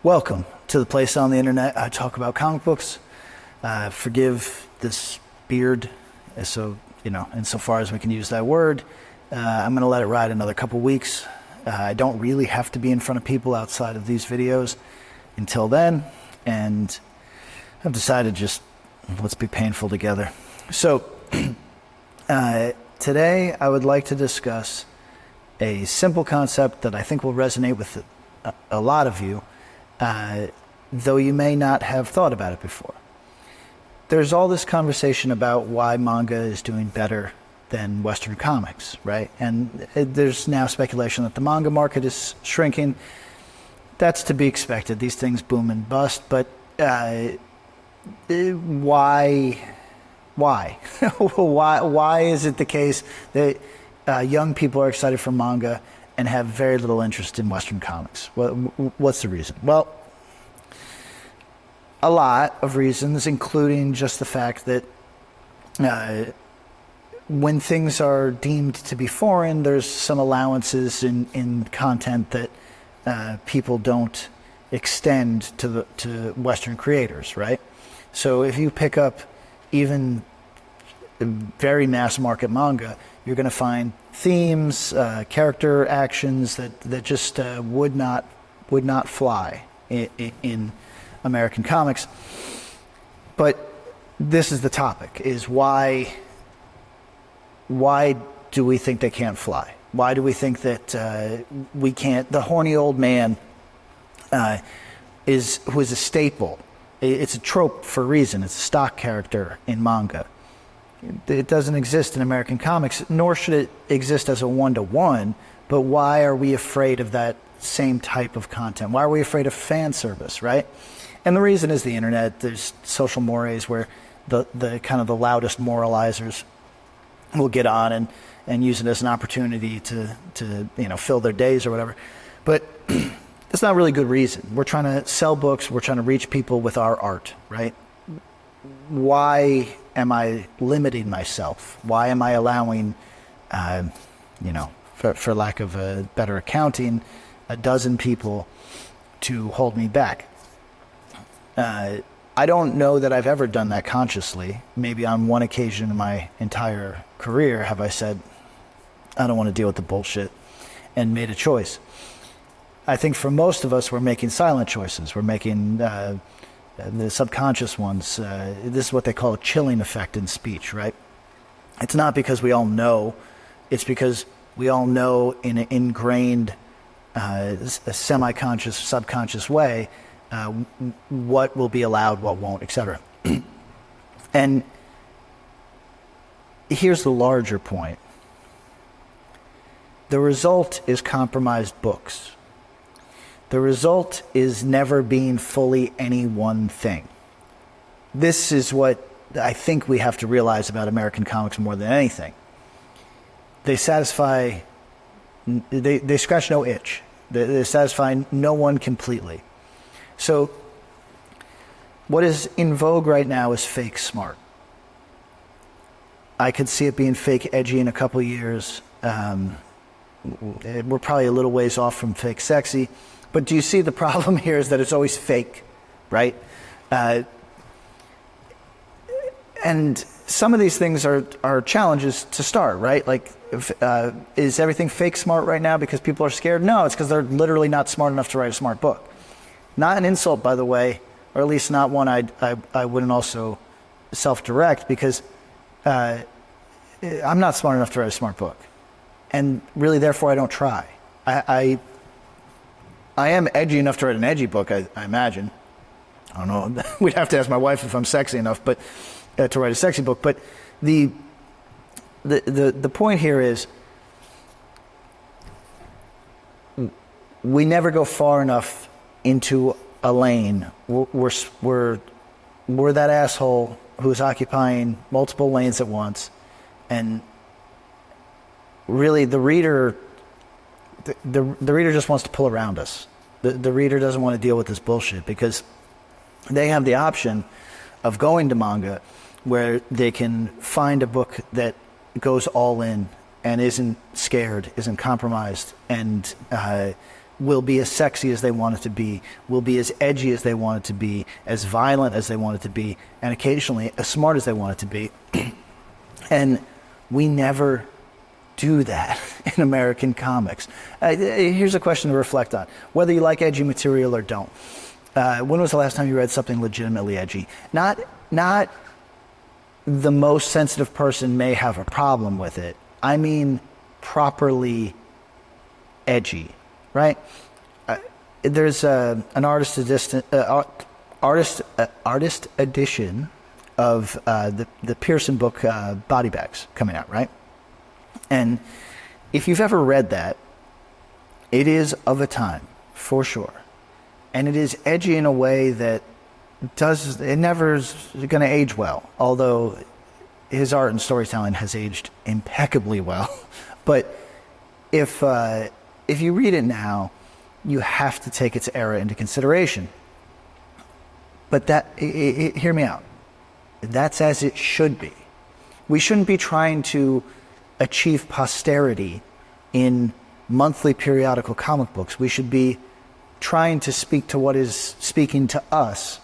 Welcome to the place on the internet I talk about comic books. Forgive this beard, insofar as we can use that word. I'm going to let it ride another couple weeks. I don't really have to be in front of people outside of these videos until then, and I've decided just let's be painful together. So today I would like to discuss a simple concept that I think will resonate with a lot of you, though you may not have thought about it before. There's all this conversation about why manga is doing better than Western comics, right? And there's now speculation that the manga market is shrinking. That's to be expected. These things boom and bust, but why? Why is it the case that young people are excited for manga and have very little interest in Western comics? What's the reason? Well, a lot of reasons, including just the fact that when things are deemed to be foreign, there's some allowances in content that people don't extend to Western creators, right? So if you pick up even very mass market manga, you're going to find themes, character actions that just would not fly in American comics. But this is the topic: is why do we think they can't fly? Why do we think that we can't? The horny old man who is a staple. It's a trope for a reason. It's a stock character in manga. It doesn't exist in American comics, nor should it exist as a one-to-one. But why are we afraid of that same type of content? Why are we afraid of fan service, right? And the reason is the internet. There's social mores where the kind of the loudest moralizers will get on and use it as an opportunity to fill their days or whatever. But that's not really good reason. We're trying to sell books. We're trying to reach people with our art, right? Why am I limiting myself? Why am I allowing, for lack of a better accounting, a dozen people to hold me back? I don't know that I've ever done that consciously. Maybe on one occasion in my entire career have I said, I don't want to deal with the bullshit, and made a choice. I think for most of us, we're making silent choices. We're making the subconscious ones. This is what they call a chilling effect in speech, right? It's not because we all know. It's because we all know in an ingrained, a semi-conscious, subconscious way what will be allowed, what won't, etc. And here's the larger point. The result is compromised books. The result is never being fully any one thing. This is what I think we have to realize about American comics more than anything. They satisfy, they scratch no itch. They satisfy no one completely. So what is in vogue right now is fake smart. I could see it being fake edgy in a couple of years. We're probably a little ways off from fake sexy. But do you see the problem here is that it's always fake, right? And some of these things are challenges to start, right? Like, is everything fake smart right now because people are scared? No, it's because they're literally not smart enough to write a smart book. Not an insult, by the way, or at least not one I wouldn't also self-direct, because I'm not smart enough to write a smart book. And really, therefore, I don't try. I am edgy enough to write an edgy book, I imagine. I don't know. We'd have to ask my wife if I'm sexy enough, but to write a sexy book. But the point here is we never go far enough into a lane. We're that asshole who's occupying multiple lanes at once, and really the reader just wants to pull around us. The reader doesn't want to deal with this bullshit because they have the option of going to manga where they can find a book that goes all in and isn't scared, isn't compromised, and will be as sexy as they want it to be, will be as edgy as they want it to be, as violent as they want it to be, and occasionally as smart as they want it to be. And we never do that in American comics. Here's a question to reflect on, whether you like edgy material or don't. When was the last time you read something legitimately edgy? Not the most sensitive person may have a problem with it. I mean properly edgy, right? There's an artist edition of the Pearson book Body Bags coming out, right? And if you've ever read that, it is of a time, for sure. And it is edgy in a way that it never is going to age well, although his art and storytelling has aged impeccably well. But if you read it now, you have to take its era into consideration. But hear me out. That's as it should be. We shouldn't be trying to achieve posterity in monthly periodical comic books. We should be trying to speak to what is speaking to us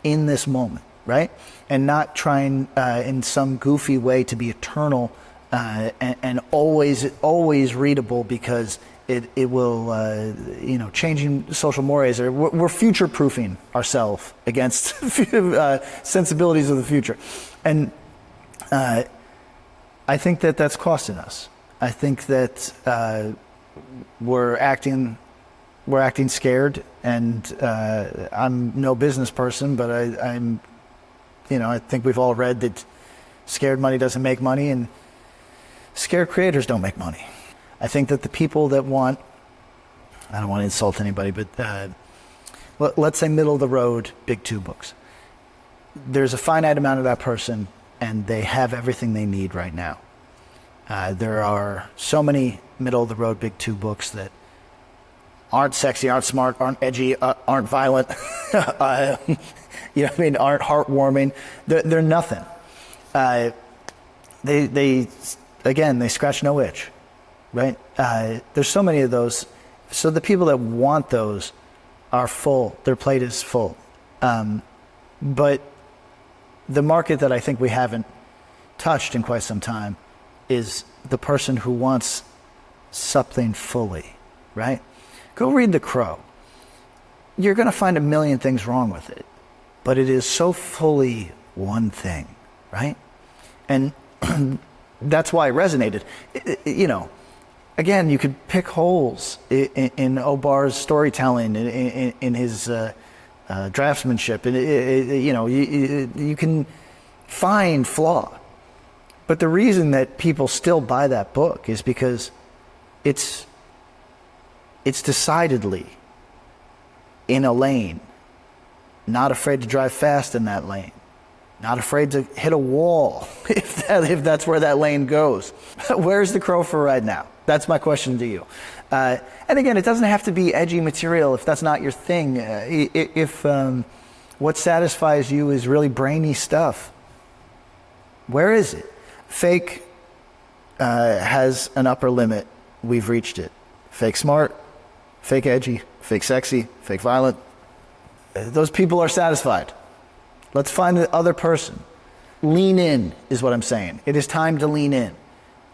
in this moment, right? And not trying in some goofy way to be eternal and always readable because it will, changing social mores. We're future-proofing ourselves against sensibilities of the future. And I think that's costing us. I think that we're acting scared, and I'm no business person, but I think we've all read that scared money doesn't make money, and scared creators don't make money. I think that the people that I don't want to insult anybody, but let's say middle of the road, big two books. There's a finite amount of that person, and they have everything they need right now. There are so many middle of the road, big two books that aren't sexy, aren't smart, aren't edgy, aren't violent, aren't heartwarming. They're nothing. They scratch no itch, right? There's so many of those. So the people that want those are full. Their plate is full. But the market that I think we haven't touched in quite some time is the person who wants something fully, right? Go read The Crow. You're going to find a million things wrong with it, but it is so fully one thing, right? And that's why it resonated. Again, you could pick holes in Obar's storytelling, in his draftsmanship, and you can find flaw. But the reason that people still buy that book is because it's decidedly in a lane, not afraid to drive fast in that lane, not afraid to hit a wall if that's where that lane goes. Where's The Crow for right now? That's my question to you. And again, it doesn't have to be edgy material if that's not your thing. If what satisfies you is really brainy stuff, where is it? Fake has an upper limit. We've reached it. Fake smart, fake edgy, fake sexy, fake violent. Those people are satisfied. Let's find the other person. Lean in is what I'm saying. It is time to lean in.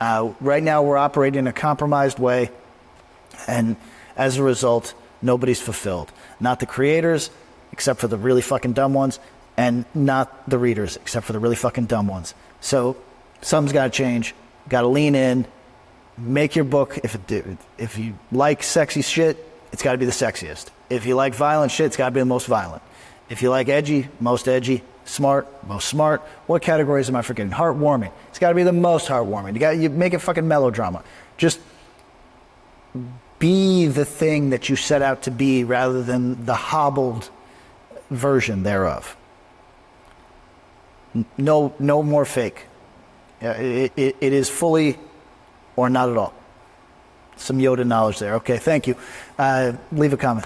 Right now we're operating in a compromised way, and as a result, nobody's fulfilled. Not the creators, except for the really fucking dumb ones, and not the readers, except for the really fucking dumb ones. So something's got to change. Got to lean in. Make your book. If you like sexy shit, it's got to be the sexiest. If you like violent shit, it's got to be the most violent. If you like edgy, most edgy. Smart, most smart. What categories am I forgetting? Heartwarming. It's got to be the most heartwarming. You make it fucking melodrama. Just be the thing that you set out to be rather than the hobbled version thereof. No more fake. It is fully or not at all. Some Yoda knowledge there. Okay, thank you. Leave a comment.